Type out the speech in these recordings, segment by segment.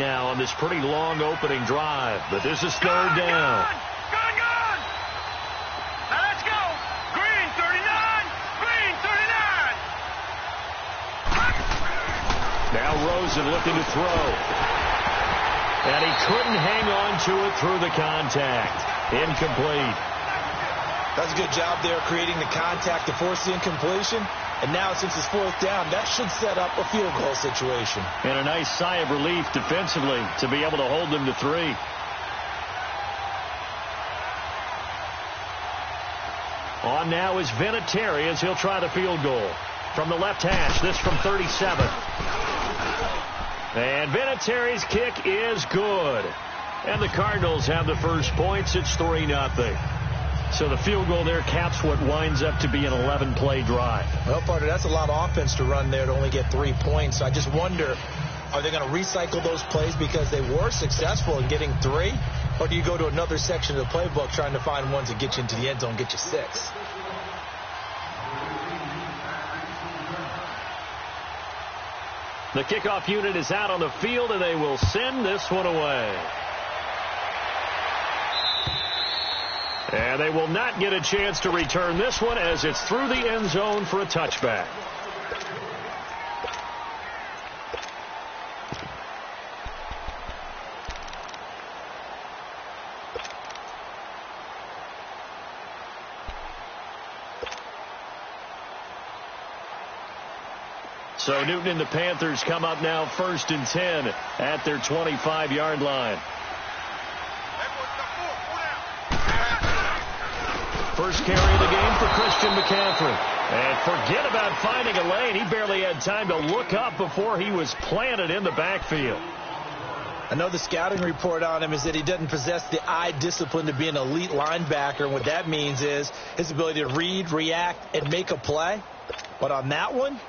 now on this pretty long opening drive. But this is third down. Gone. Now let's go. Green 39. Green 39. Now Rosen looking to throw. And he couldn't hang on to it through the contact. Incomplete. That's a good job there creating the contact to force the incompletion. And now since it's fourth down, that should set up a field goal situation. And a nice sigh of relief defensively to be able to hold them to 3. On now is Vinatieri as he'll try the field goal. From the left hash, this from 37. And Vinatieri's kick is good. And the Cardinals have the first points. It's 3-0. So the field goal there caps what winds up to be an 11-play drive. Well, partner, that's a lot of offense to run there to only get 3 points. I just wonder, are they going to recycle those plays because they were successful in getting 3? Or do you go to another section of the playbook trying to find ones that get you into the end zone, get you 6? The kickoff unit is out on the field, and they will send this one away. And they will not get a chance to return this one as it's through the end zone for a touchback. So Newton and the Panthers come up now 1st and 10 at their 25-yard line. First carry of the game for Christian McCaffrey. And forget about finding a lane. He barely had time to look up before he was planted in the backfield. I know the scouting report on him is that he doesn't possess the eye discipline to be an elite linebacker. And what that means is his ability to read, react, and make a play. But on that one,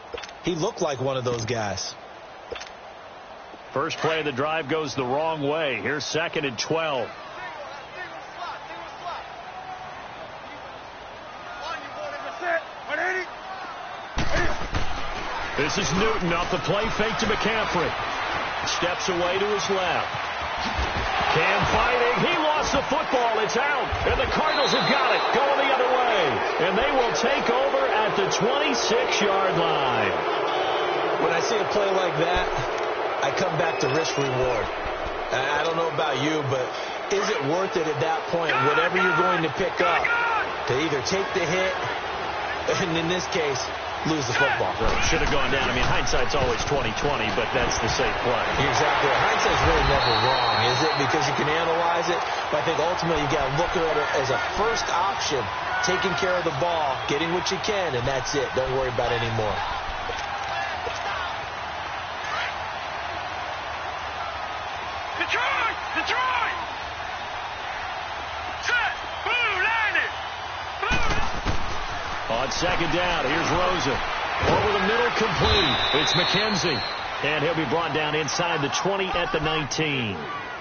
he looked like one of those guys. First play of the drive goes the wrong way. Here's 2nd and 12. This is Newton off the play fake to McCaffrey. Steps away to his left. Cam fighting. He lost the football. It's out. And the Cardinals have got it. Going the other way. And they will take over at the 26-yard line. When I see a play like that, I come back to risk reward. I don't know about you, but is it worth it at that point, whatever you're going to pick up, to either take the hit, and in this case, lose the football? Well, should have gone down. I mean, hindsight's always 20/20, but that's the safe play. Exactly. Hindsight's really never wrong, is it? Because you can analyze it, but I think ultimately you got to look at it as a first option, taking care of the ball, getting what you can, and that's it. Don't worry about it anymore. Detroit! Set! Blue landed! On 2nd down, here's Rosen. Over the middle, complete. It's McKenzie. And he'll be brought down inside the 20 at the 19.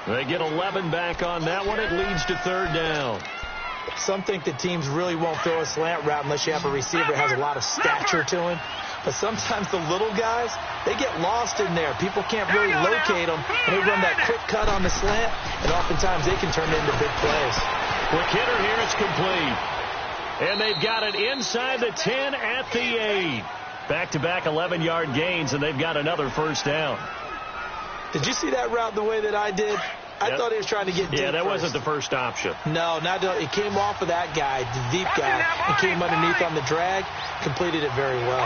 They get 11 back on that one. It leads to 3rd down. Some think that teams really won't throw a slant route unless you have a receiver that has a lot of stature to him. But sometimes the little guys, they get lost in there. People can't really locate them. And they run that quick cut on the slant, and oftentimes they can turn it into big plays. Quick hitter here, it's complete. And they've got it inside the 10 at the 8. Back-to-back 11-yard gains, and they've got another first down. Did you see that route the way that I did? I thought he was trying to get deep. Yeah, that first. wasn't the first option. No, it came off of that guy, the deep guy, and came underneath on the drag, completed it very well.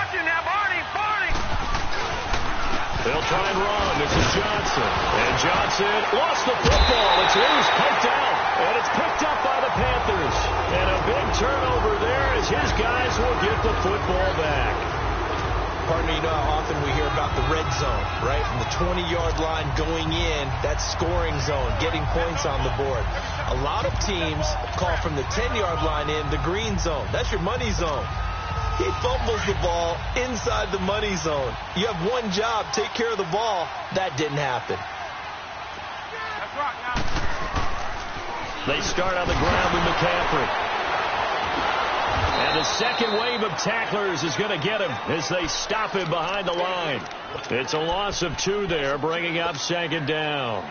They'll try and run. This is Johnson. And Johnson lost the football. It's loose, poked out, and it's picked up by the Panthers. And a big turnover there as his guys will get the football back. Partner, you know how often we hear about the red zone, right? From the 20-yard line going in, that's scoring zone, getting points on the board. A lot of teams call from the 10-yard line in the green zone. That's your money zone. He fumbles the ball inside the money zone. You have one job, take care of the ball. That didn't happen. They start on the ground with McCaffrey. And the second wave of tacklers is going to get him as they stop him behind the line. It's a loss of 2 there, bringing up second down.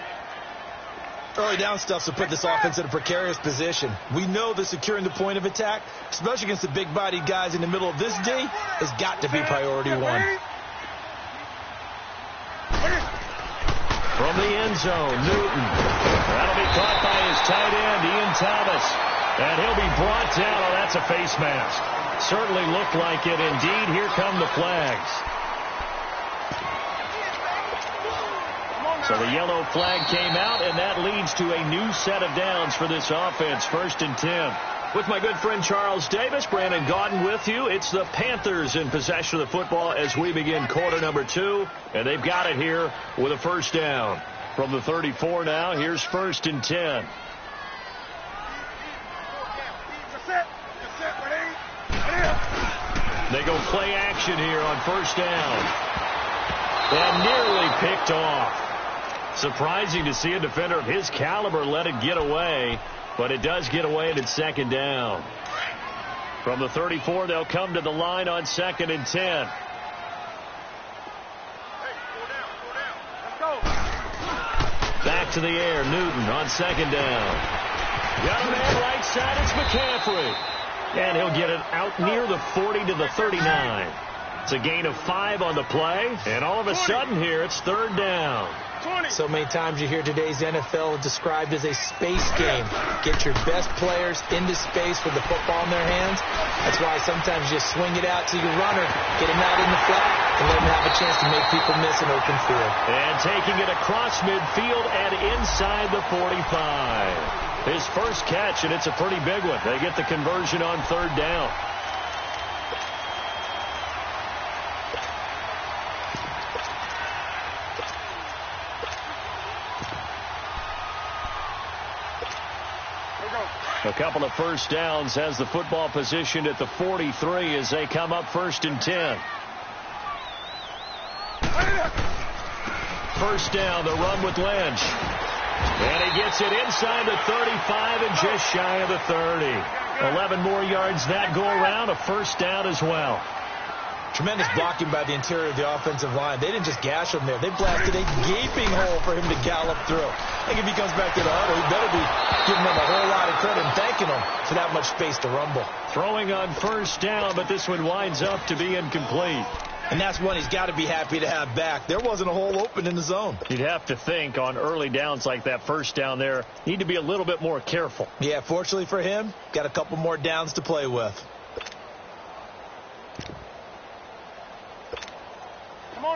Early down stuff to put this offense in a precarious position. We know that securing the point of attack, especially against the big-bodied guys in the middle of this D, has got to be priority 1. From the end zone, Newton. That'll be caught by his tight end, Ian Thomas. And he'll be brought down. Oh, that's a face mask. Certainly looked like it. Indeed, here come the flags. So the yellow flag came out, and that leads to a new set of downs for this offense. 1st and 10. With my good friend Charles Davis, Brandon Gaudin with you. It's the Panthers in possession of the football as we begin quarter number 2. And they've got it here with a first down. From the 34 now, here's 1st and 10. They go play action here on first down. And nearly picked off. Surprising to see a defender of his caliber let it get away, but it does get away and it's second down. From the 34, they'll come to the line on 2nd and 10. Back to the air, Newton on 2nd down. Got a man right side, it's McCaffrey. And he'll get it out near the 40 to the 39. It's a gain of 5 on the play, and all of a sudden here, it's 3rd down. So many times you hear today's NFL described as a space game. Get your best players into space with the football in their hands. That's why sometimes you just swing it out to your runner, get him out in the flat, and let him have a chance to make people miss an open field. And taking it across midfield and inside the 45. His first catch, and it's a pretty big one. They get the conversion on 3rd down. A couple of first downs has the football positioned at the 43 as they come up 1st and 10. First down, the run with Lynch. And he gets it inside the 35 and just shy of the 30. 11 more yards that go around, a first down as well. Tremendous blocking by the interior of the offensive line. They didn't just gash him there. They blasted a gaping hole for him to gallop through. I think if he comes back to the huddle, he better be giving them a whole lot of credit and thanking them for that much space to rumble. Throwing on first down, but this one winds up to be incomplete. And that's one he's got to be happy to have back. There wasn't a hole open in the zone. You'd have to think on early downs like that first down there, need to be a little bit more careful. Yeah, fortunately for him, got a couple more downs to play with.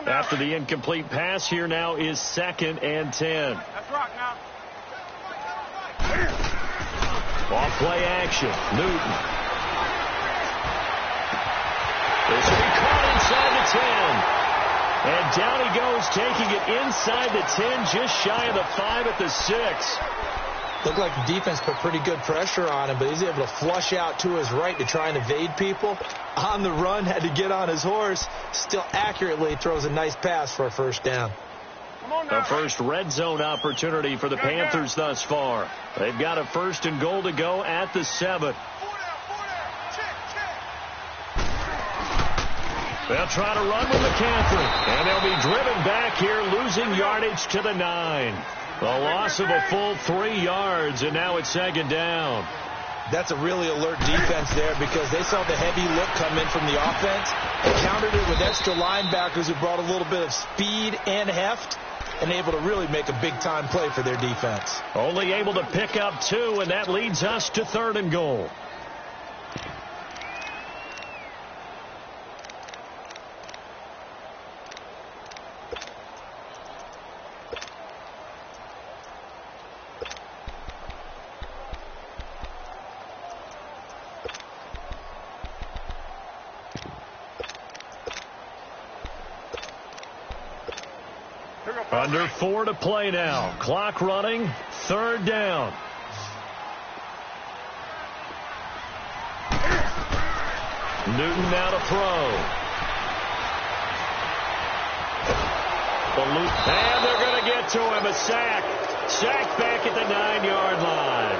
After the incomplete pass, here now is 2nd and 10. Let's rock now. Off play action. Newton. This will be caught inside the 10. And down he goes, taking it inside the 10, just shy of the 5 at the 6. Looked like the defense put pretty good pressure on him, but he's able to flush out to his right to try and evade people. On the run, had to get on his horse. Still accurately throws a nice pass for a first down. The first red zone opportunity for the Panthers thus far. They've got a 1st and goal to go at the 7. They'll try to run with McCaffrey, and they'll be driven back here, losing yardage to the 9. The loss of a full 3 yards, and now it's 2nd down. That's a really alert defense there because they saw the heavy look come in from the offense and countered it with extra linebackers who brought a little bit of speed and heft and able to really make a big-time play for their defense. Only able to pick up 2, and that leads us to 3rd and goal. Under 4 to play now. Clock running. 3rd down. Newton now to throw. And they're going to get to him. A sack. Sack back at the 9-yard line.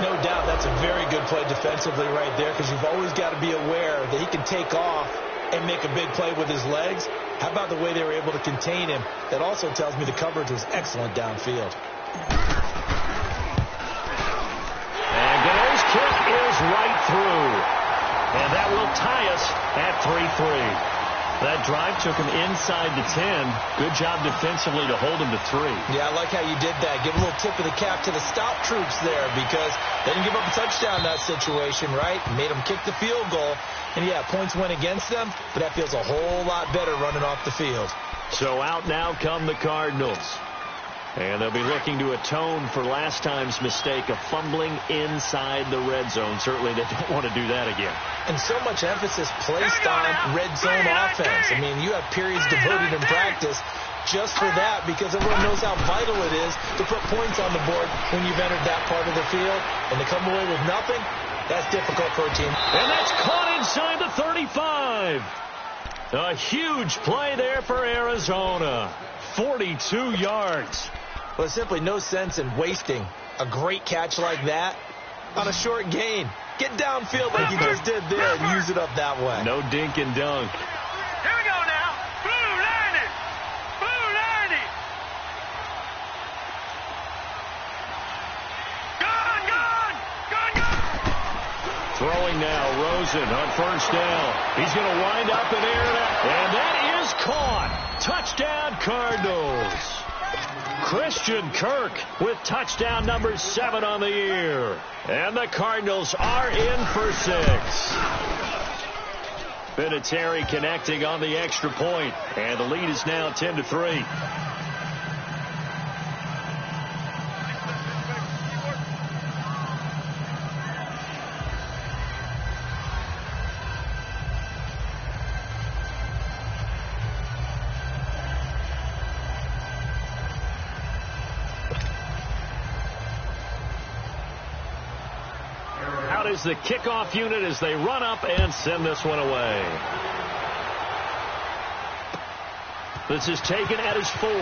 No doubt that's a very good play defensively right there, because you've always got to be aware that he can take off and make a big play with his legs. How about the way they were able to contain him? That also tells me the coverage was excellent downfield. And Gano's kick is right through. And that will tie us at 3-3. That drive took him inside the 10. Good job defensively to hold him to 3. Yeah, I like how you did that. Give a little tip of the cap to the stop troops there, because they didn't give up a touchdown in that situation, right? Made them kick the field goal. And, yeah, points went against them, but that feels a whole lot better running off the field. So out now come the Cardinals. And they'll be looking to atone for last time's mistake of fumbling inside the red zone. Certainly they don't want to do that again. And so much emphasis placed on red zone offense. I mean, you have periods devoted in practice just for that, because everyone knows how vital it is to put points on the board when you've entered that part of the field. And to come away with nothing, that's difficult for a team. And that's caught inside the 35. A huge play there for Arizona. 42 yards. Well, there's simply no sense in wasting a great catch like that on a short gain. Get downfield like you just did there and use it up that way. No dink and dunk. Here we go now. Blue landed. Blue landed. Gone, gone. Gone, gone. Throwing now, Rosen on first down. He's going to wind up and air it out. And that is caught. Touchdown, Cardinals. Christian Kirk with touchdown number 7 on the year. And the Cardinals are in for 6. Vinatieri connecting on the extra point. And the lead is now 10-3. Is the kickoff unit as they run up and send this one away. This is taken at his 4. And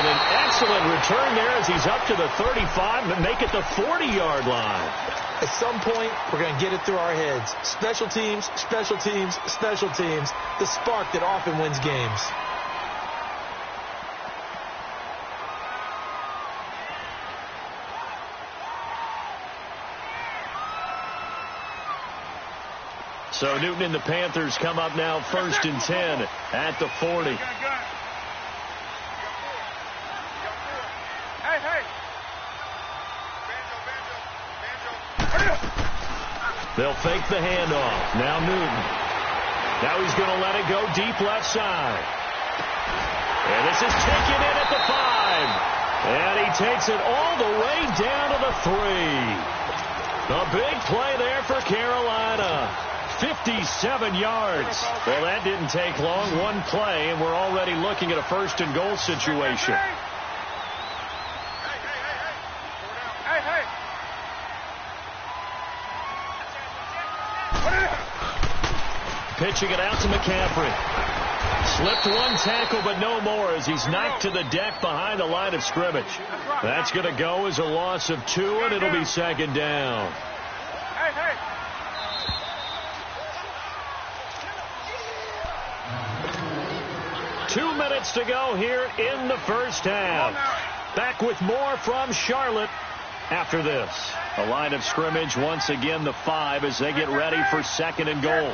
an excellent return there as he's up to the 35 and make it the 40-yard line. At some point, we're going to get it through our heads. Special teams, special teams, special teams. The spark that often wins games. So Newton and the Panthers come up now 1st and 10 at the 40. They'll fake the handoff. Now Newton. Now he's going to let it go deep left side. And this is taken in at the 5. And he takes it all the way down to the 3. A big play there for Carolina. 57 yards. Well, that didn't take long. One play, and we're already looking at a 1st and goal situation. Pitching it out to McCaffrey. Slipped one tackle, but no more as he's knocked to the deck behind the line of scrimmage. That's going to go as a loss of 2, and it'll be 2nd down. 2 minutes to go here in the first half. Back with more from Charlotte after this. The line of scrimmage once again the 5 as they get ready for 2nd and goal.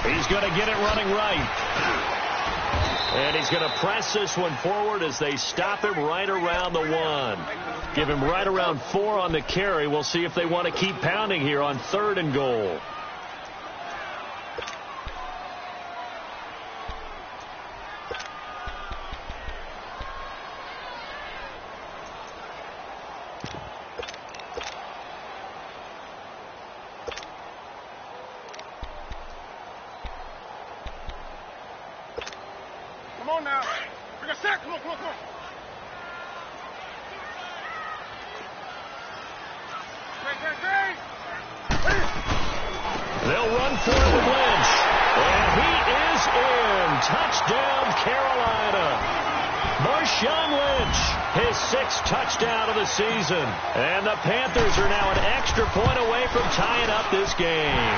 He's going to get it running right. And he's going to press this one forward as they stop him right around the 1. Give him right around 4 on the carry. We'll see if they want to keep pounding here on 3rd and goal. Come on now. Bring a sack. Come on, come on, come on. They'll run for it with Lynch. And he is in. Touchdown, Carolina. Marshawn Lynch, his 6th touchdown of the season. And the Panthers are now an extra point away from tying up this game.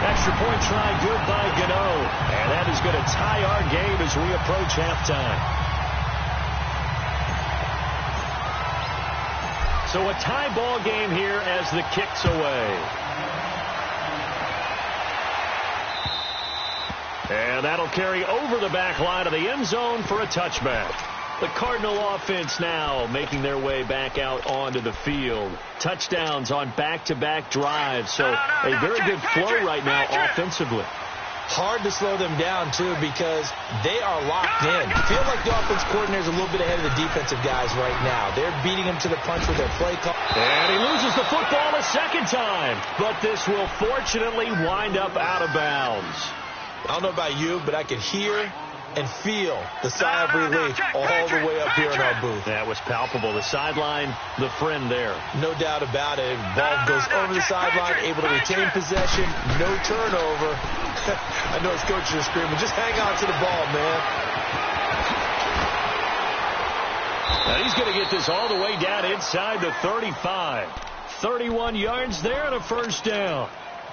Extra point try good by Gano. And that is going to tie our game as we approach halftime. So a tie ball game here as the kick's away. And that'll carry over the back line of the end zone for a touchback. The Cardinal offense now making their way back out onto the field. Touchdowns on back-to-back drives. So a very good flow right now offensively. Hard to slow them down, too, because they are locked in. Feel like the offense coordinator is a little bit ahead of the defensive guys right now. They're beating him to the punch with their play call. And he loses the football a second time. But this will fortunately wind up out of bounds. I don't know about you, but I could hear and feel the sigh of relief all the way up here in our booth. That was palpable. The sideline, the friend there. No doubt about it. Ball goes over the sideline, able to retain possession, no turnover. I know his coaches are screaming, just hang on to the ball, man. Now he's going to get this all the way down inside the 35. 31 yards there and a first down.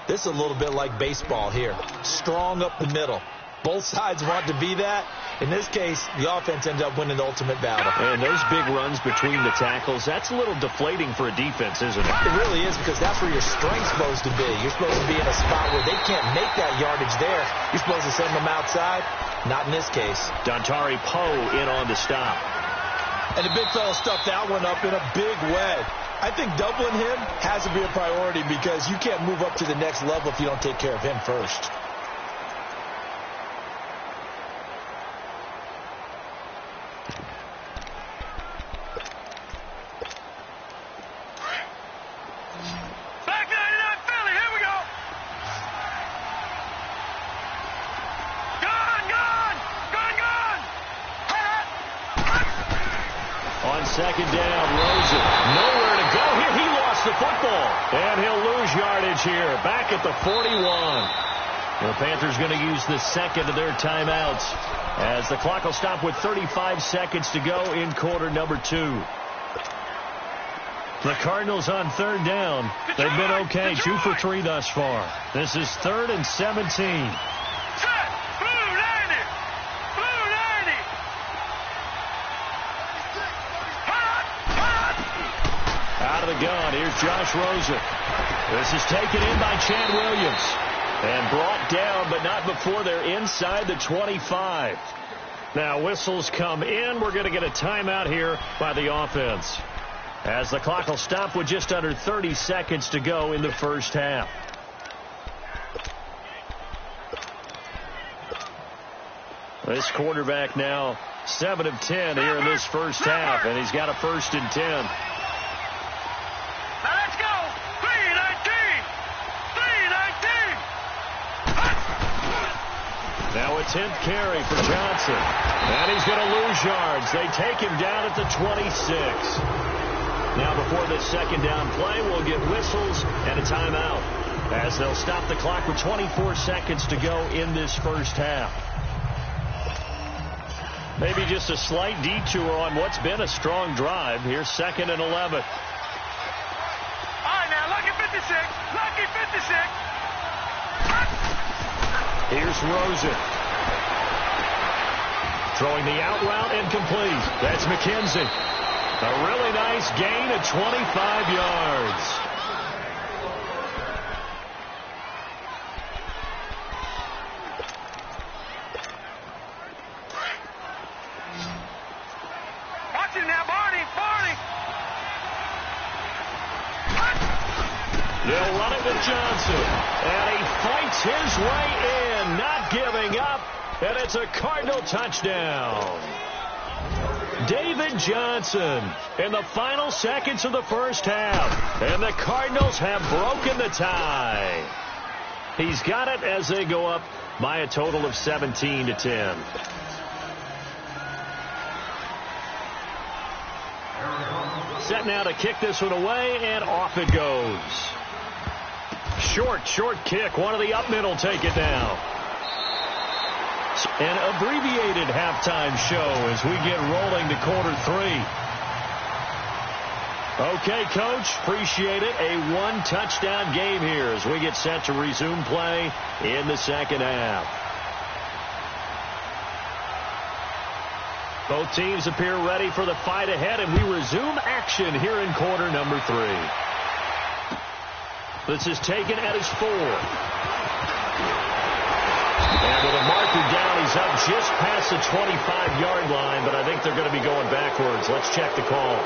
This is a little bit like baseball here. Strong up the middle. Both sides want to be that. In this case, the offense ends up winning the ultimate battle. And those big runs between the tackles, that's a little deflating for a defense, isn't it? It really is, because that's where your strength's supposed to be. You're supposed to be in a spot where they can't make that yardage there. You're supposed to send them outside. Not in this case. Dontari Poe in on the stop. And the big fella stuffed that one up in a big way. I think doubling him has to be a priority, because you can't move up to the next level if you don't take care of him first. Back 99 Philly, here we go. Gone. On second down, Rosen. Nowhere to go here. He lost the football. And he'll lose yardage here. Back at the 41. The Panthers going to use the second of their timeouts as the clock will stop with 35 seconds to go in quarter number 2. The Cardinals on third down. They've been okay. 2 for 3 thus far. This is 3rd and 17. Out of the gun, here's Josh Rosen. This is taken in by Chad Williams. And brought down, but not before they're inside the 25. Now whistles come in. We're going to get a timeout here by the offense, as the clock will stop with just under 30 seconds to go in the first half. This quarterback now 7 of 10 here in this first half, and he's got a 1st and 10. Now let's go. 3-19. Now a 10th carry for Johnson. And he's going to lose yards. They take him down at the 26. Now before this second down play, we'll get whistles and a timeout, as they'll stop the clock with 24 seconds to go in this first half. Maybe just a slight detour on what's been a strong drive. Here's 2nd and 11. All right, now, lucky 56. Lucky 56. Here's Rosen. Throwing the out route incomplete. That's McKenzie. A really nice gain of 25 yards. Watch it now, Barney. They'll run it with Johnson. And he fights his way in, not giving up. And it's a Cardinal touchdown. David Johnson in the final seconds of the first half. And the Cardinals have broken the tie. He's got it as they go up by a total of 17-10. Set now to kick this one away, and off it goes. short kick. One of the up men will take it down. An abbreviated halftime show as we get rolling to quarter 3. Okay, Coach, appreciate it. A one-touchdown game here as we get set to resume play in the second half. Both teams appear ready for the fight ahead, and we resume action here in quarter number 3. This is taken at his 4. And with a marker down, he's up just past the 25-yard line, but I think they're going to be going backwards. Let's check the call.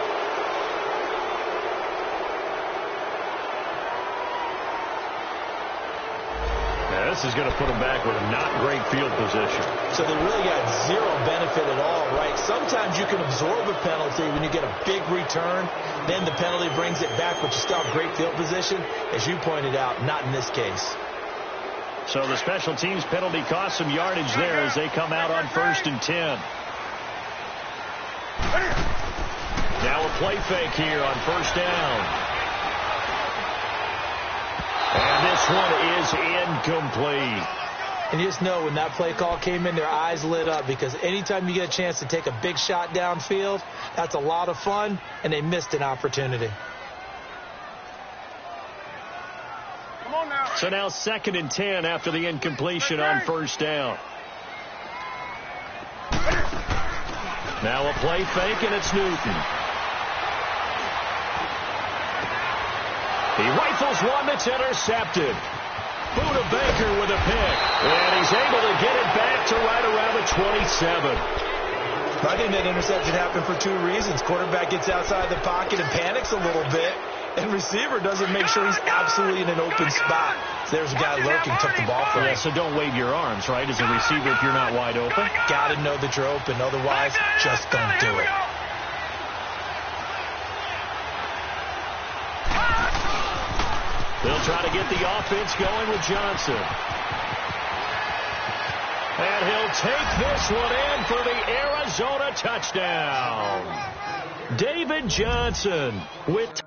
This is going to put them back with a not great field position. So they really got zero benefit at all, right? Sometimes you can absorb a penalty when you get a big return. Then the penalty brings it back, but you still have great field position. As you pointed out, not in this case. So the special teams penalty cost some yardage there as they come out on 1st and 10. Now a play fake here on 1st down. And this one is incomplete. And you just know when that play call came in, their eyes lit up, because anytime you get a chance to take a big shot downfield, that's a lot of fun, and they missed an opportunity. Come on now. So now 2nd and 10 after the incompletion on 1st down. Now a play fake, and it's Newton. He rifles one that's intercepted. Buda Baker with a pick. And he's able to get it back to right around the 27. I think that interception happened for 2 reasons. Quarterback gets outside the pocket and panics a little bit. And receiver doesn't make sure he's absolutely in an open spot. So there's a guy lurking, took the ball from him. Yeah, so don't wave your arms, right, as a receiver if you're not wide open. Got to know that you're open. Otherwise, just don't do it. They'll try to get the offense going with Johnson. And he'll take this one in for the Arizona touchdown. David Johnson with...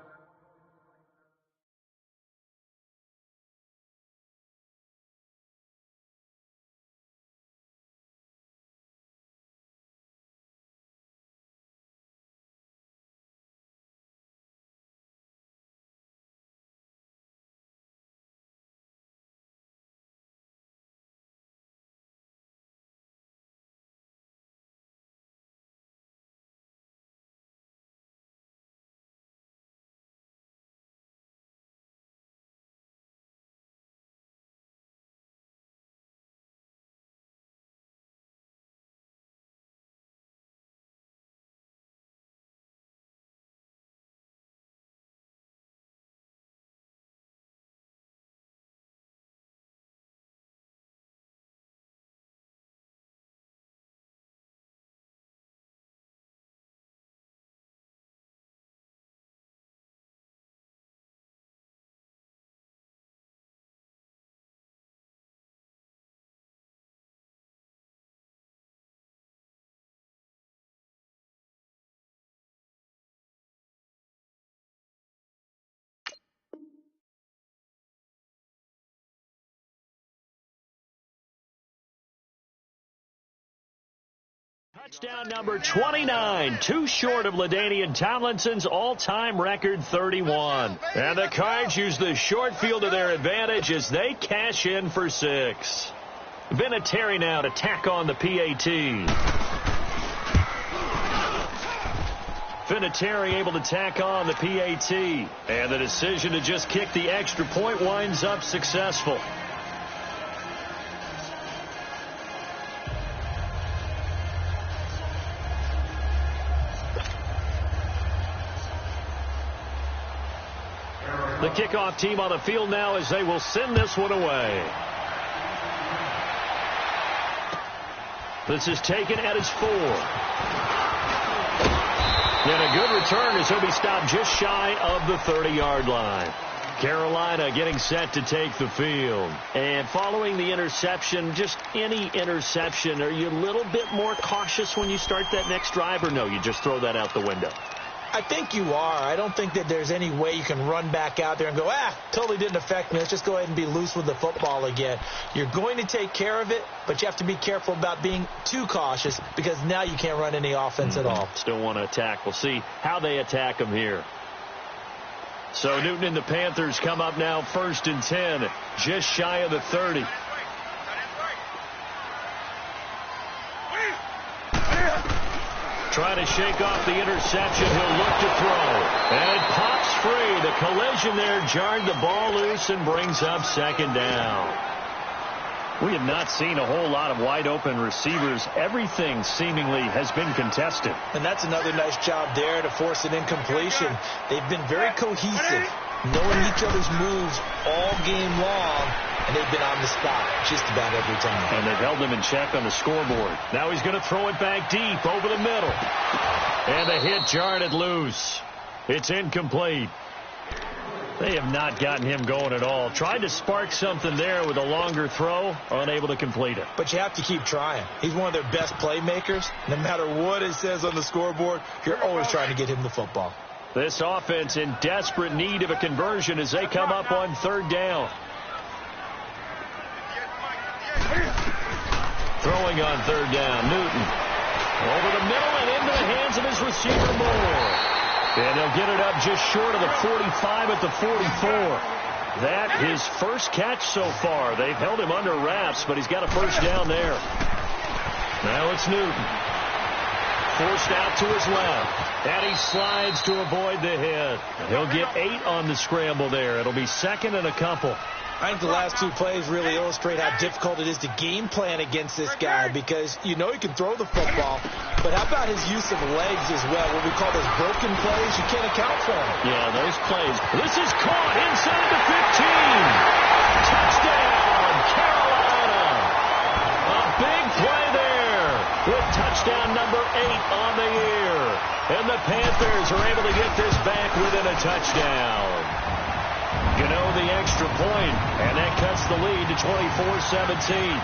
Touchdown number 29, too short of LaDainian Tomlinson's all-time record 31. And the Cards use the short field to their advantage as they cash in for 6. Vinatieri now to tack on the PAT. Vinatieri able to tack on the PAT. And the decision to just kick the extra point winds up successful. The kickoff team on the field now as they will send this one away. This is taken at his 4. And a good return as he'll be stopped just shy of the 30-yard line. Carolina getting set to take the field. And following the interception, just any interception, are you a little bit more cautious when you start that next drive, or no, you just throw that out the window? I think you are. I don't think that there's any way you can run back out there and go, totally didn't affect me. Let's just go ahead and be loose with the football again. You're going to take care of it, but you have to be careful about being too cautious because now you can't run any offense at all. Still want to attack. We'll see how they attack him here. So Newton and the Panthers come up now 1st and 10, just shy of the 30. Trying to shake off the interception. He'll look to throw. And it pops free. The collision there jarred the ball loose and brings up 2nd down. We have not seen a whole lot of wide open receivers. Everything seemingly has been contested. And that's another nice job there to force an incompletion. They've been very cohesive, knowing each other's moves all game long, and they've been on the spot just about every time. And they've held him in check on the scoreboard. Now he's going to throw it back deep over the middle. And the hit jarred it loose. It's incomplete. They have not gotten him going at all. Tried to spark something there with a longer throw, unable to complete it. But you have to keep trying. He's one of their best playmakers. No matter what it says on the scoreboard, you're always trying to get him the football. This offense in desperate need of a conversion as they come up on 3rd down. Throwing on 3rd down, Newton. Over the middle and into the hands of his receiver, Moore. And they'll get it up just short of the 45 at the 44. That his first catch so far. They've held him under wraps, but he's got a 1st down there. Now it's Newton. Forced out to his left. And he slides to avoid the hit. He'll get 8 on the scramble there. It'll be 2nd and a couple. I think the last 2 plays really illustrate how difficult it is to game plan against this guy because you know he can throw the football, but how about his use of legs as well? What we call those broken plays, you can't account for them. Yeah, those plays. This is caught inside the 15. Touchdown, Carolina. A big play there with touchdown number 8 on the year. And the Panthers are able to get this back within a touchdown. Gano the extra point, and that cuts the lead to 24-17.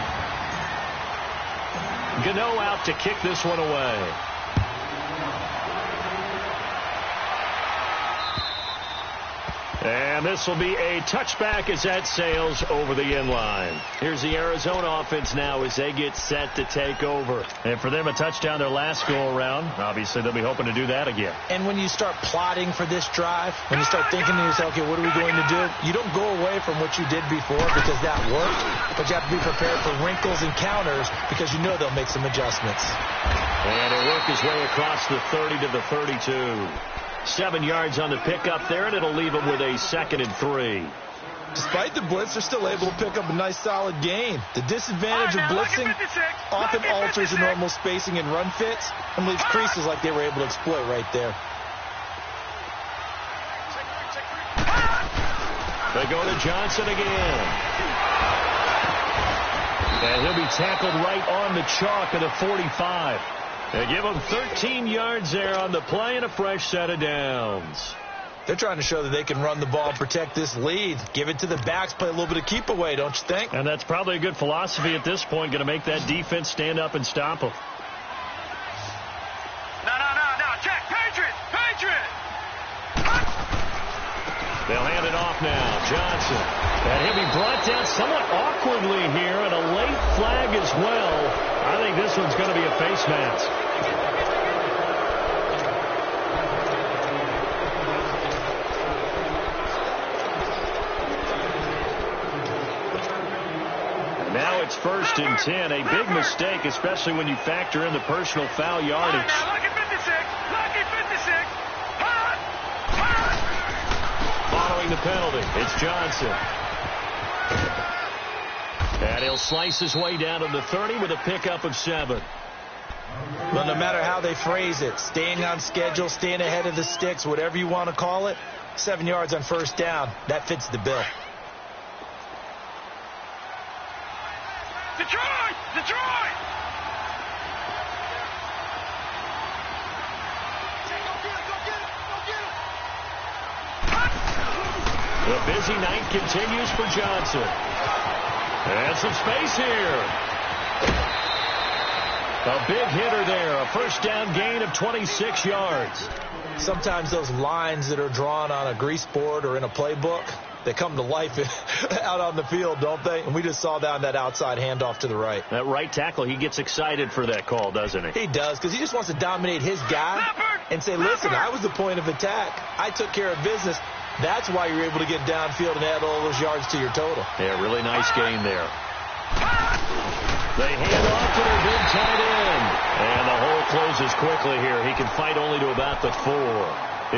Gano out to kick this one away. And this will be a touchback as that sails over the end line. Here's the Arizona offense now as they get set to take over. And for them, a touchdown their last go-around. Obviously, they'll be hoping to do that again. And when you start plotting for this drive, when you start thinking to yourself, okay, what are we going to do? You don't go away from what you did before because that worked, but you have to be prepared for wrinkles and counters because you know they'll make some adjustments. And he'll work his way across the 30 to the 32. 7 yards on the pickup there, and it'll leave him with a 2nd and 3. Despite the blitz, they're still able to pick up a nice, solid gain. The disadvantage of blitzing often alters the normal spacing and run fits and leaves creases like they were able to exploit right there. They go to Johnson again. And he'll be tackled right on the chalk of the 45. They give him 13 yards there on the play and a fresh set of downs. They're trying to show that they can run the ball and protect this lead. Give it to the backs, play a little bit of keep away, don't you think? And that's probably a good philosophy at this point, going to make that defense stand up and stop them. No. Check. Patriot. They'll hand it off now. Johnson. And he'll be brought down somewhat awkwardly here, and a late flag as well. I think this one's going to be a face mask. Now it's 1st and 10. A big mistake, especially when you factor in the personal foul yardage. Lucky 56. Following the penalty, it's Johnson. And he'll slice his way down to the 30 with a pickup of 7. Well, no matter how they phrase it, staying on schedule, staying ahead of the sticks, whatever you want to call it, 7 yards on 1st down, that fits the bill. Detroit! The busy night continues for Johnson. And some space here. A big hitter there. A 1st down gain of 26 yards. Sometimes those lines that are drawn on a grease board or in a playbook, they come to life out on the field, don't they? And we just saw that on that outside handoff to the right. That right tackle, he gets excited for that call, doesn't he? He does, because he just wants to dominate his guy and say, listen, I was the point of attack. I took care of business. That's why you're able to get downfield and add all those yards to your total. Yeah, really nice game there. They hand off to their big tight end. And the hole closes quickly here. He can fight only to about the 4.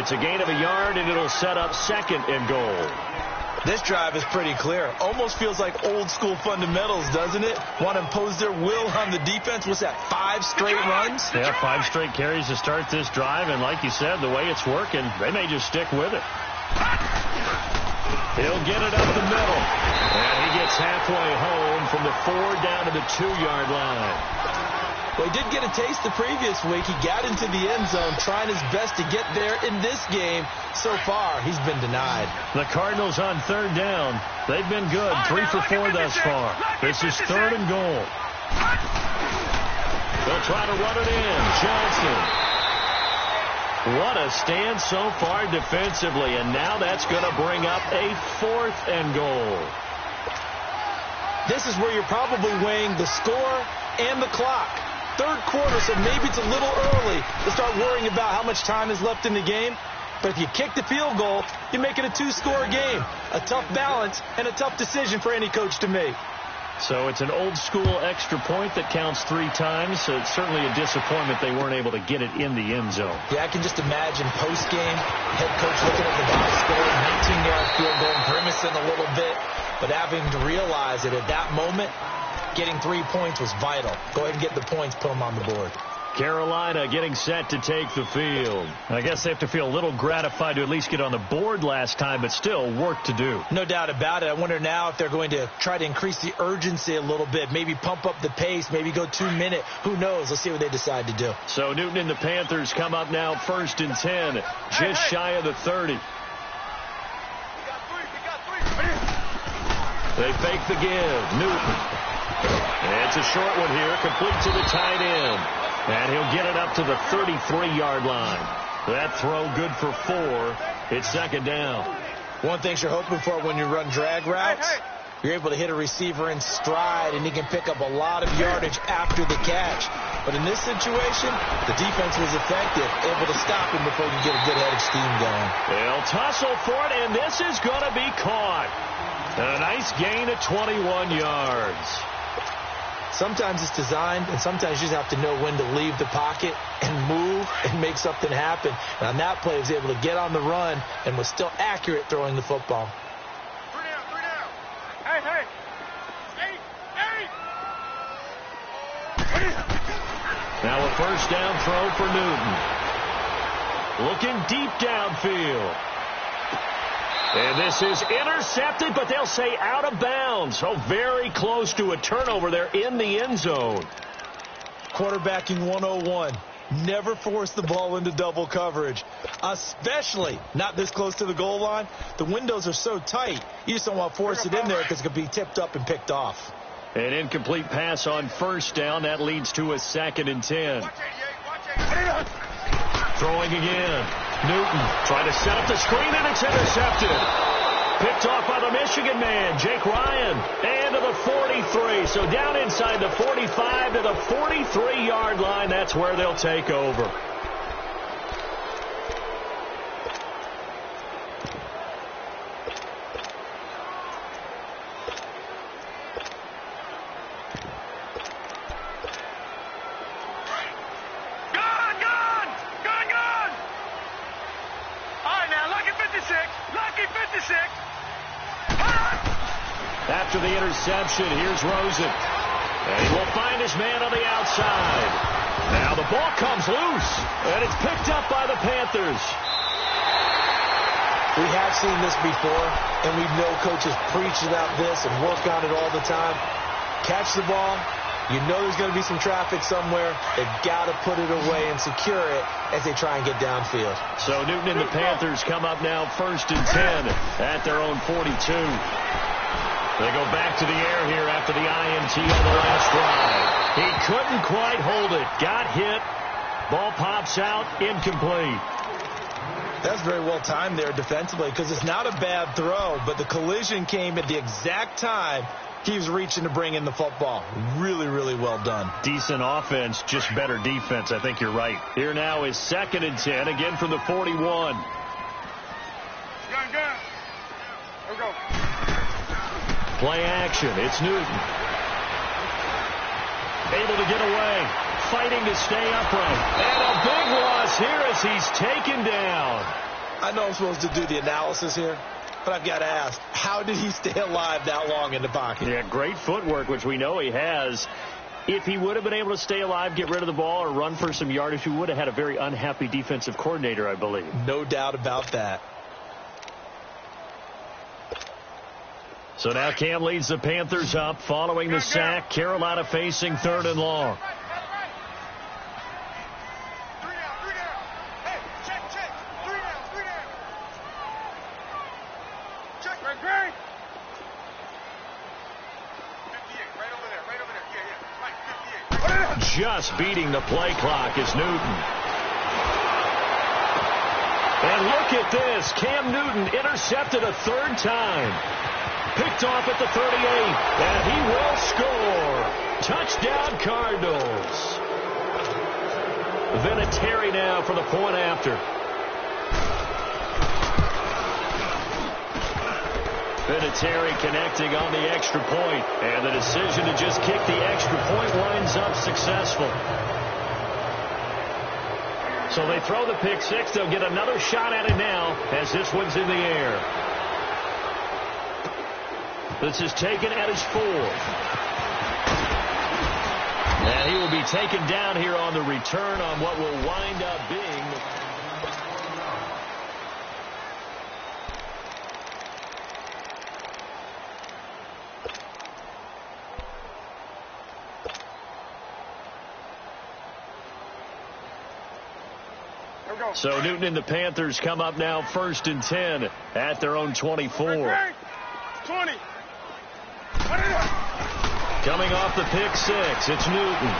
It's a gain of a yard, and it'll set up 2nd and goal. This drive is pretty clear. Almost feels like old school fundamentals, doesn't it? Want to impose their will on the defense. What's that, 5 straight runs? Yeah, 5 straight carries to start this drive. And like you said, the way it's working, they may just stick with it. He'll get it up the middle. And he gets halfway home from the 4 down to the 2-yard line. Well, he did get a taste the previous week. He got into the end zone, trying his best to get there in this game. So far, he's been denied. The Cardinals on 3rd down. They've been good. 3 for 4 thus far. This is 3rd and goal. They'll try to run it in. Johnson. What a stand so far defensively, and now that's going to bring up a 4th and goal. This is where you're probably weighing the score and the clock. 3rd quarter, so maybe it's a little early to start worrying about how much time is left in the game. But if you kick the field goal, you make it a 2-score game. A tough balance and a tough decision for any coach to make. So it's an old-school extra point that counts 3 times. So it's certainly a disappointment they weren't able to get it in the end zone. Yeah, I can just imagine post-game, head coach looking at the box score, 19-yard field goal, grimacing a little bit, but having to realize that at that moment, getting 3 points was vital. Go ahead and get the points, put them on the board. Carolina getting set to take the field. I guess they have to feel a little gratified to at least get on the board last time, but still work to do. No doubt about it. I wonder now if they're going to try to increase the urgency a little bit, maybe pump up the pace, maybe go 2-minute. Who knows? Let's see what they decide to do. So Newton and the Panthers come up now 1st and 10, just shy of the 30. They fake the give. Newton. It's a short one here, complete to the tight end. And he'll get it up to the 33-yard line. That throw good for 4. It's 2nd down. One thing you're hoping for when you run drag routes, you're able to hit a receiver in stride, and he can pick up a lot of yardage after the catch. But in this situation, the defense was effective, able to stop him before he can get a good head of steam going. They'll tussle for it, and this is going to be caught. A nice gain of 21 yards. Sometimes it's designed, and sometimes you just have to know when to leave the pocket and move and make something happen. And on that play, he was able to get on the run and was still accurate throwing the football. 3 down. Hey. Now a 1st down throw for Newton. Looking deep downfield. And this is intercepted, but they'll say out of bounds. So very close to a turnover there in the end zone. Quarterbacking 101. Never force the ball into double coverage, especially not this close to the goal line. The windows are so tight, you just don't want to force it in there because it could be tipped up and picked off. An incomplete pass on 1st down. That leads to a 2nd and 10. Throwing again. Newton trying to set up the screen, and it's intercepted. Picked off by the Michigan man, Jake Ryan. And to the 43. So down inside the 45 to the 43-yard line. That's where they'll take over. After the interception, here's Rosen. And he will find his man on the outside. Now the ball comes loose, and it's picked up by the Panthers. We have seen this before, and we know coaches preach about this and work on it all the time. Catch the ball. You know there's going to be some traffic somewhere. They've got to put it away and secure it as they try and get downfield. So Newton and the Panthers come up now 1st and 10 at their own 42. They go back to the air here after the INT on the last drive. He couldn't quite hold it. Got hit. Ball pops out. Incomplete. That's very well timed there defensively because it's not a bad throw, but the collision came at the exact time he was reaching to bring in the football. Really, really well done. Decent offense, just better defense. I think you're right. Here now is 2nd and 10, again from the 41. Gun. Here we go. Play action. It's Newton. Able to get away. Fighting to stay upright. And a big loss here as he's taken down. I know I'm supposed to do the analysis here, but I've got to ask, how did he stay alive that long in the pocket? Yeah, great footwork, which we know he has. If he would have been able to stay alive, get rid of the ball, or run for some yardage, he would have had a very unhappy defensive coordinator, I believe. No doubt about that. So now Cam leads the Panthers up following the sack. Carolina facing 3rd and long. Just beating the play clock is Newton. And look at this. Cam Newton intercepted a 3rd time. Picked off at the 38. And he will score. Touchdown Cardinals. Vinatieri now for the point after. Vinatieri connecting on the extra point, and the decision to just kick the extra point winds up successful. So they throw the pick six. They'll get another shot at it now as this one's in the air. This is taken at his 4th. And he will be taken down here on the return on what will wind up being So Newton and the Panthers come up now 1st and 10 at their own 24. 20. Coming off the pick six, it's Newton.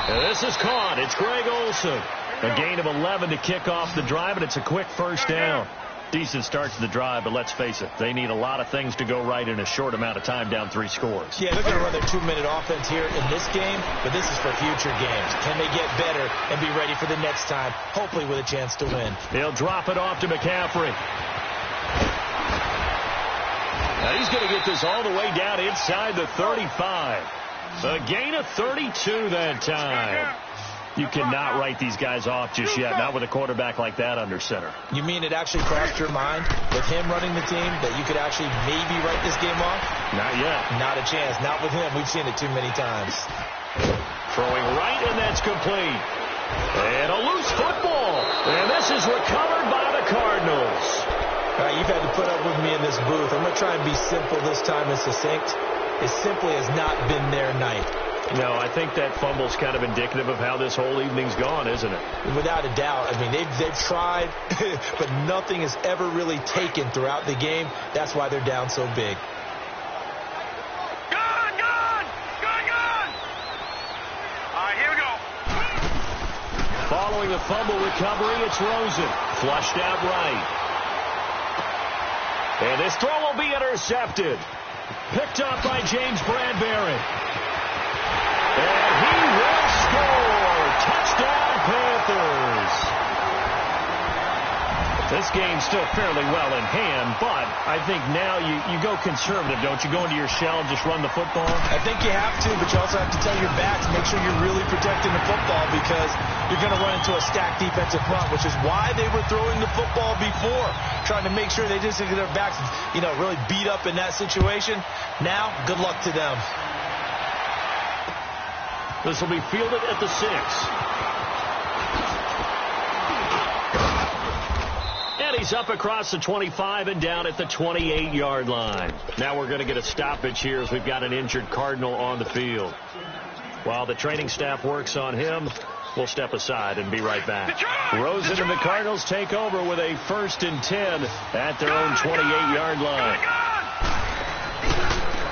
And this is caught. It's Greg Olsen. A gain of 11 to kick off the drive, and it's a quick 1st down. Decent start to the drive, but let's face it, they need a lot of things to go right in a short amount of time, down 3 scores. Yeah, they're going to run their 2-minute offense here in this game, but this is for future games. Can they get better and be ready for the next time, hopefully with a chance to win? He'll drop it off to McCaffrey. Now he's going to get this all the way down inside the 35. A gain of 32 that time. You cannot write these guys off just yet, not with a quarterback like that under center. You mean it actually crossed your mind with him running the team that you could actually maybe write this game off? Not yet. Not a chance. Not with him. We've seen it too many times. Throwing right, and that's complete. And a loose football. And this is recovered by the Cardinals. All right, you've had to put up with me in this booth. I'm going to try and be simple this time and succinct. It simply has not been their night. No, I think that fumble's kind of indicative of how this whole evening's gone, isn't it? Without a doubt. I mean, they've tried, but nothing has ever really taken throughout the game. That's why they're down so big. Gun! All right, here we go. Following the fumble recovery, it's Rosen. Flushed out right. And this throw will be intercepted. Picked up by James Bradbury. And he will score. Touchdown, Panthers. This game's still fairly well in hand, but I think now you go conservative, don't you? Go into your shell and just run the football? I think you have to, but you also have to tell your backs, make sure you're really protecting the football because you're going to run into a stacked defensive front, which is why they were throwing the football before, trying to make sure they didn't get their backs, really beat up in that situation. Now, good luck to them. This will be fielded at the 6. And he's up across the 25 and down at the 28-yard line. Now we're going to get a stoppage here as we've got an injured Cardinal on the field. While the training staff works on him, we'll step aside and be right back. Rosen and the Cardinals take over with a 1st and 10 at their own 28-yard line.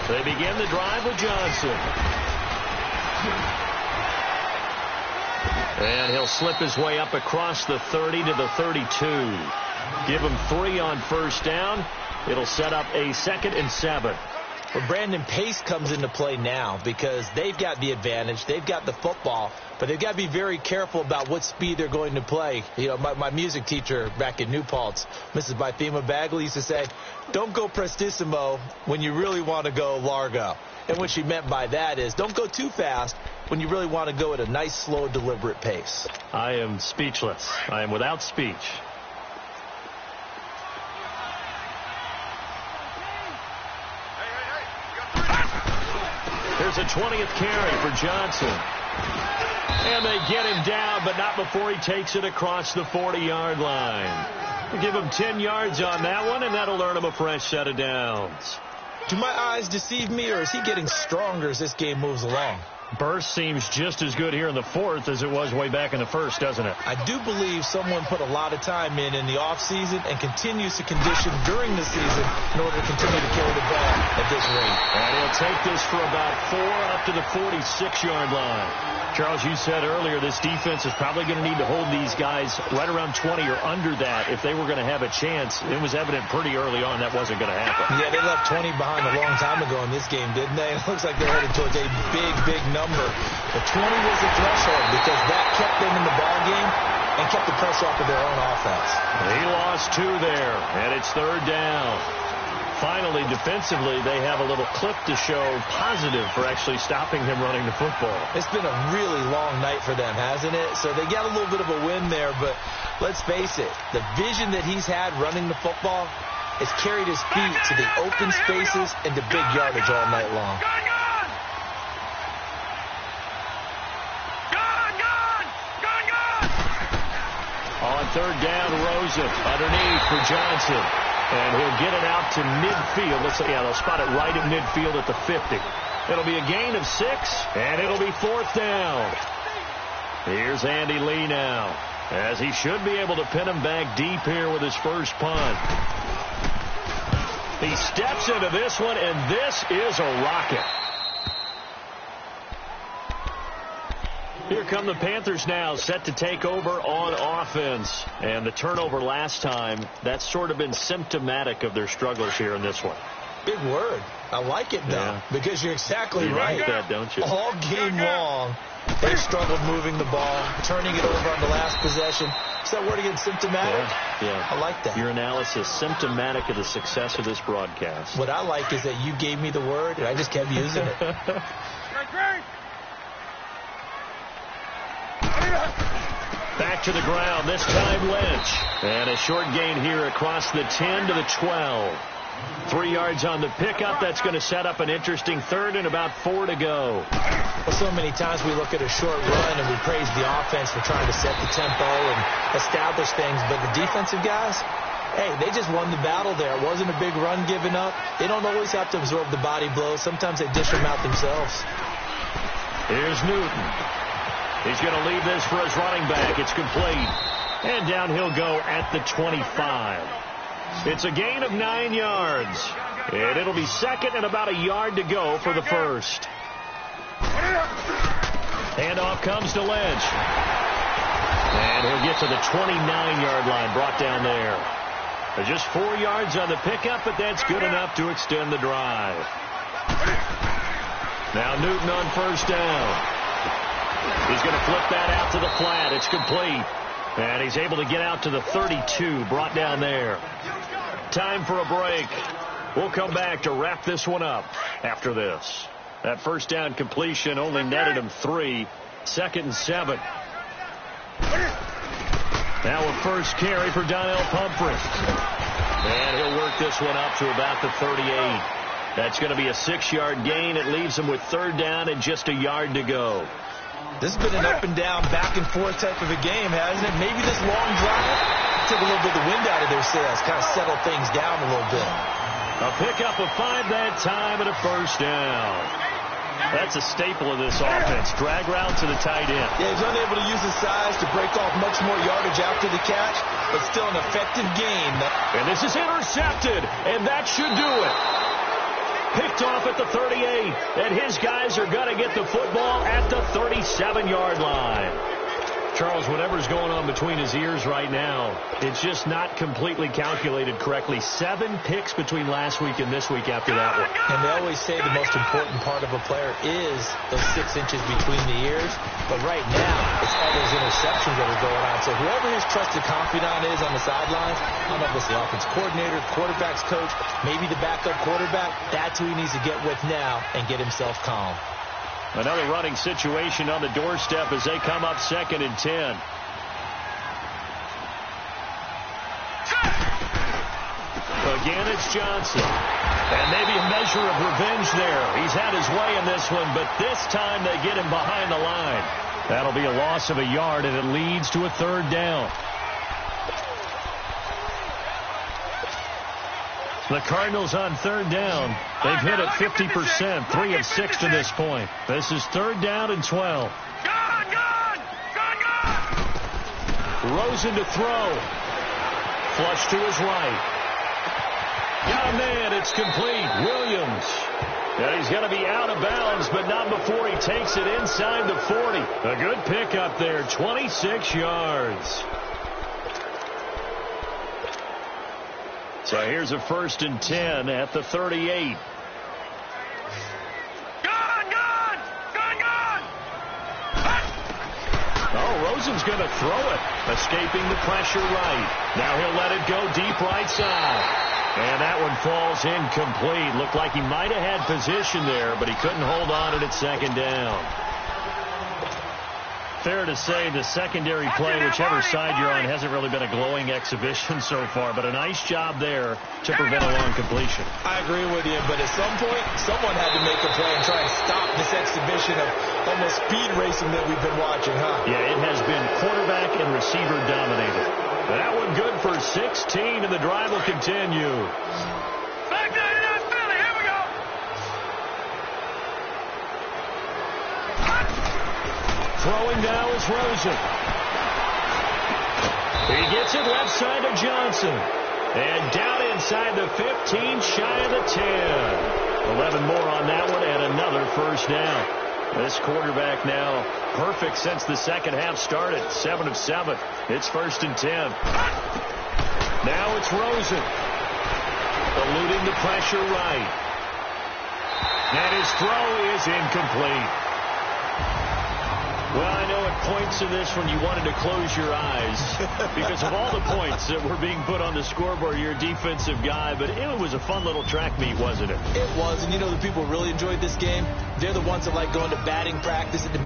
They begin the drive with Johnson. And he'll slip his way up across the 30 to the 32. Give him 3 on first down. It'll set up a 2nd and 7. Well, Brandon, pace comes into play now because they've got the advantage. They've got the football, but they've got to be very careful about what speed they're going to play. You know, my music teacher back in New Paltz, Mrs. Bythema Bagley, used to say, don't go prestissimo when you really want to go largo. And what she meant by that is don't go too fast when you really want to go at a nice, slow, deliberate pace. I am speechless. I am without speech. Here's a 20th carry for Johnson. And they get him down, but not before he takes it across the 40-yard line. We'll give him 10 yards on that one, and that'll earn him a fresh set of downs. Do my eyes deceive me, or is he getting stronger as this game moves along? Burst seems just as good here in the 4th as it was way back in the 1st, doesn't it? I do believe someone put a lot of time in the offseason and continues to condition during the season in order to continue to carry the ball at this rate. And he'll take this for about 4 up to the 46-yard line. Charles, you said earlier this defense is probably going to need to hold these guys right around 20 or under that if they were going to have a chance. It was evident pretty early on that wasn't going to happen. Yeah, they left 20 behind a long time ago in this game, didn't they? It looks like they're headed towards a big number. But 20 was the threshold because that kept them in the ball game and kept the pressure off of their own offense. He lost 2 there, and it's 3rd down. Finally, defensively, they have a little clip to show positive for actually stopping him running the football. It's been a really long night for them, hasn't it? So they got a little bit of a win there, but let's face it, the vision that he's had running the football has carried his feet to the open spaces and to big yardage all night long. On 3rd down, Rosen underneath for Johnson. And he'll get it out to midfield. Looks like, yeah, they'll spot it right at midfield at the 50. It'll be a gain of 6, and it'll be 4th down. Here's Andy Lee now, as he should be able to pin him back deep here with his first punt. He steps into this one, and this is a rocket. Here come the Panthers now, set to take over on offense. And the turnover last time, that's sort of been symptomatic of their struggles here in this one. Big word. I like it, though, because you're exactly right. Like that, don't you? All game long, they struggled moving the ball, turning it over on the last possession. Is that word again, symptomatic? Yeah. I like that. Your analysis, symptomatic of the success of this broadcast. What I like is that you gave me the word, and I just kept using it. Back to the ground, this time Lynch. And a short gain here across the 10 to the 12. 3 yards on the pickup. That's going to set up an interesting 3rd and about 4 to go. Well, so many times we look at a short run and we praise the offense for trying to set the tempo and establish things. But the defensive guys, hey, they just won the battle there. It wasn't a big run given up. They don't always have to absorb the body blows. Sometimes they dish them out themselves. Here's Newton. He's going to leave this for his running back. It's complete. And down he'll go at the 25. It's a gain of 9 yards. And it'll be 2nd and about a yard to go for the first. Handoff comes to Lynch. And he'll get to the 29-yard line, brought down there. There's just 4 yards on the pickup, but that's good enough to extend the drive. Now Newton on first down. He's going to flip that out to the flat. It's complete. And he's able to get out to the 32, brought down there. Time for a break. We'll come back to wrap this one up after this. That first down completion only netted him 3. 2nd and 7. Now a first carry for Donnell Pumphrey. And he'll work this one up to about the 38. That's going to be a 6-yard gain. It leaves him with 3rd down and just a yard to go. This has been an up and down, back and forth type of a game, hasn't it? Maybe this long drive took a little bit of the wind out of their sails, kind of settled things down a little bit. A pickup of 5 that time and a first down. That's a staple of this offense. Drag route to the tight end. Yeah, he's unable to use his size to break off much more yardage after the catch, but still an effective gain. And this is intercepted, and that should do it. Picked off at the 38, and his guys are going to get the football at the 37-yard line. Charles, whatever's going on between his ears right now, it's just not completely calculated correctly. 7 picks between last week and this week after that one. And they always say the most important part of a player is those 6 inches between the ears. But right now, it's all those interceptions that are going on. So whoever his trusted confidant is on the sidelines, I don't know if it's the offense coordinator, quarterback's coach, maybe the backup quarterback, that's who he needs to get with now and get himself calm. Another running situation on the doorstep as they come up 2nd and 10. Again, it's Johnson. And maybe a measure of revenge there. He's had his way in this one, but this time they get him behind the line. That'll be a loss of a yard, and it leads to a 3rd down. The Cardinals on 3rd down. They've hit it 50%, 3 of 6 to this point. This is 3rd down and 12. Rosen to throw. Flush to his right. Got a man. It's complete. Williams. And he's going to be out of bounds, but not before he takes it inside the 40. A good pickup there, 26 yards. So here's a 1st and 10 at the 38. Oh, Rosen's going to throw it. Escaping the pressure right. Now he'll let it go deep right side. And that one falls incomplete. Looked like he might have had position there, but he couldn't hold on at 2nd down. Fair to say the secondary play, whichever side you're on, hasn't really been a glowing exhibition so far, but a nice job there to prevent a long completion. I agree with you, but at some point, someone had to make a play and try and stop this exhibition of almost speed racing that we've been watching, huh? Yeah, it has been quarterback and receiver dominated. That one good for 16, and the drive will continue. Throwing now is Rosen. He gets it left side to Johnson. And down inside the 15, shy of the 10. 11 more on that one, and another 1st down. This quarterback now perfect since the second half started. 7 of 7. It's 1st and 10. Now it's Rosen. Eluding the pressure right. And his throw is incomplete. Well, I know at points in this one you wanted to close your eyes because of all the points that were being put on the scoreboard. You're a defensive guy, but it was a fun little track meet, wasn't it? It was, and you know the people who really enjoyed this game? They're the ones that like going to batting practice at the